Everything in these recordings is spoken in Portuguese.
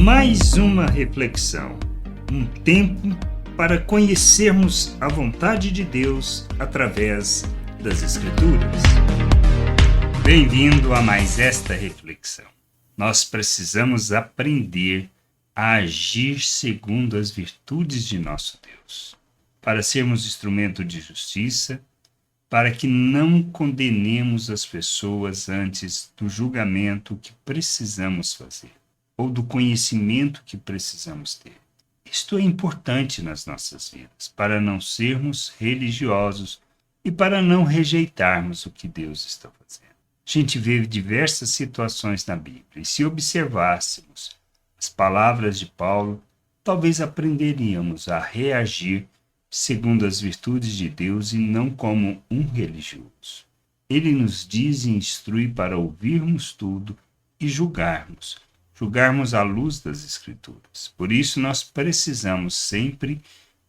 Mais uma reflexão, um tempo para conhecermos a vontade de Deus através das Escrituras. Bem-vindo a mais esta reflexão. Nós precisamos aprender a agir segundo as virtudes de nosso Deus, para sermos instrumento de justiça, para que não condenemos as pessoas antes do julgamento que precisamos fazer, ou do conhecimento que precisamos ter. Isto é importante nas nossas vidas, para não sermos religiosos e para não rejeitarmos o que Deus está fazendo. A gente vê diversas situações na Bíblia, e se observássemos as palavras de Paulo, talvez aprenderíamos a reagir segundo as virtudes de Deus e não como um religioso. Ele nos diz e instrui para ouvirmos tudo e julgarmos à luz das Escrituras. Por isso nós precisamos sempre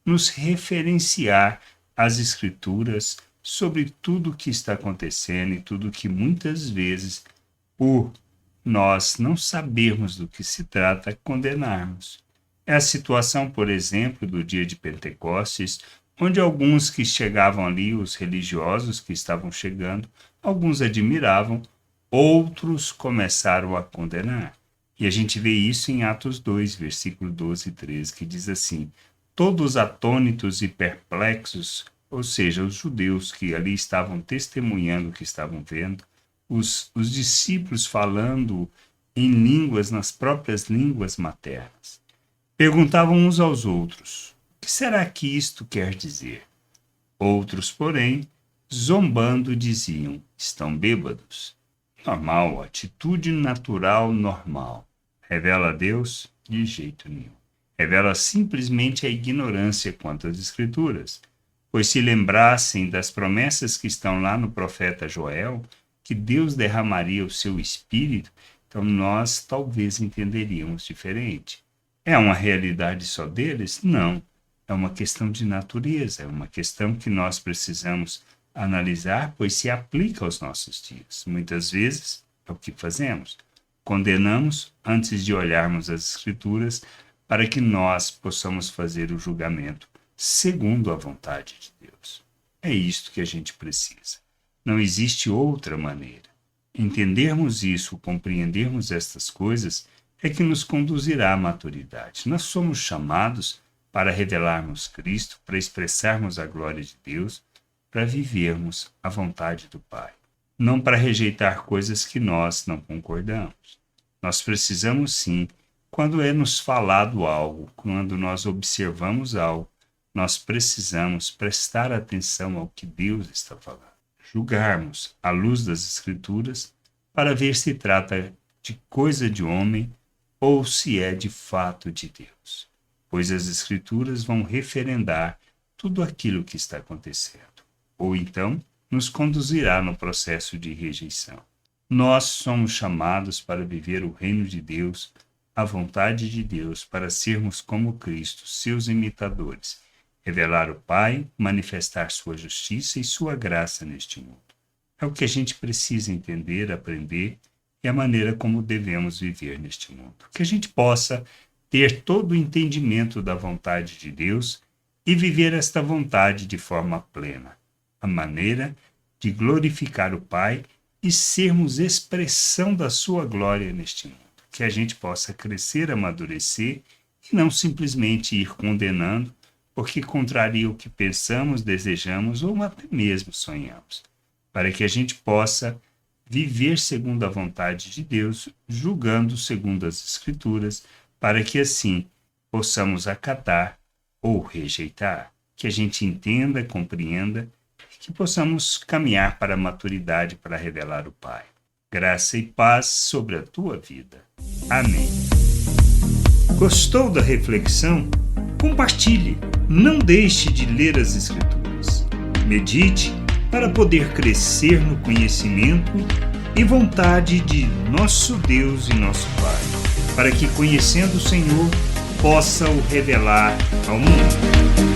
nos referenciar às Escrituras sobre tudo o que está acontecendo e tudo que muitas vezes, por nós não sabermos do que se trata, condenarmos. É a situação, por exemplo, do dia de Pentecostes, onde alguns que chegavam ali, os religiosos que estavam chegando, alguns admiravam, outros começaram a condenar. E a gente vê isso em Atos 2, versículo 12 e 13, que diz assim: todos atônitos e perplexos, ou seja, os judeus que ali estavam testemunhando o que estavam vendo, os discípulos falando em línguas, nas próprias línguas maternas, perguntavam uns aos outros: o que será que isto quer dizer? Outros, porém, zombando, diziam: estão bêbados. Normal, atitude natural normal. Revela a Deus? De jeito nenhum. Revela simplesmente a ignorância quanto às Escrituras. Pois se lembrassem das promessas que estão lá no profeta Joel, que Deus derramaria o seu Espírito, então nós talvez entenderíamos diferente. É uma realidade só deles? Não. É uma questão de natureza, é uma questão que nós precisamos analisar, pois se aplica aos nossos dias. Muitas vezes é o que fazemos. Condenamos antes de olharmos as Escrituras para que nós possamos fazer o julgamento segundo a vontade de Deus. É isto que a gente precisa. Não existe outra maneira. Entendermos isso, compreendermos estas coisas, é que nos conduzirá à maturidade. Nós somos chamados para revelarmos Cristo, para expressarmos a glória de Deus, para vivermos a vontade do Pai. Não para rejeitar coisas que nós não concordamos. Nós precisamos sim, quando é nos falado algo, quando nós observamos algo, nós precisamos prestar atenção ao que Deus está falando. Julgarmos à luz das Escrituras para ver se trata de coisa de homem ou se é de fato de Deus. Pois as Escrituras vão referendar tudo aquilo que está acontecendo. Ou então nos conduzirá no processo de rejeição. Nós somos chamados para viver o reino de Deus, a vontade de Deus, para sermos como Cristo, seus imitadores, revelar o Pai, manifestar sua justiça e sua graça neste mundo. É o que a gente precisa entender, aprender e a maneira como devemos viver neste mundo. Que a gente possa ter todo o entendimento da vontade de Deus e viver esta vontade de forma plena. A maneira de glorificar o Pai e sermos expressão da sua glória neste mundo. Que a gente possa crescer, amadurecer e não simplesmente ir condenando, porque contraria o que pensamos, desejamos ou até mesmo sonhamos. Para que a gente possa viver segundo a vontade de Deus, julgando segundo as Escrituras, para que assim possamos acatar ou rejeitar. Que a gente entenda, compreenda, que possamos caminhar para a maturidade para revelar o Pai. Graça e paz sobre a tua vida. Amém. Gostou da reflexão? Compartilhe. Não deixe de ler as Escrituras. Medite para poder crescer no conhecimento e vontade de nosso Deus e nosso Pai, para que, conhecendo o Senhor, possa o revelar ao mundo.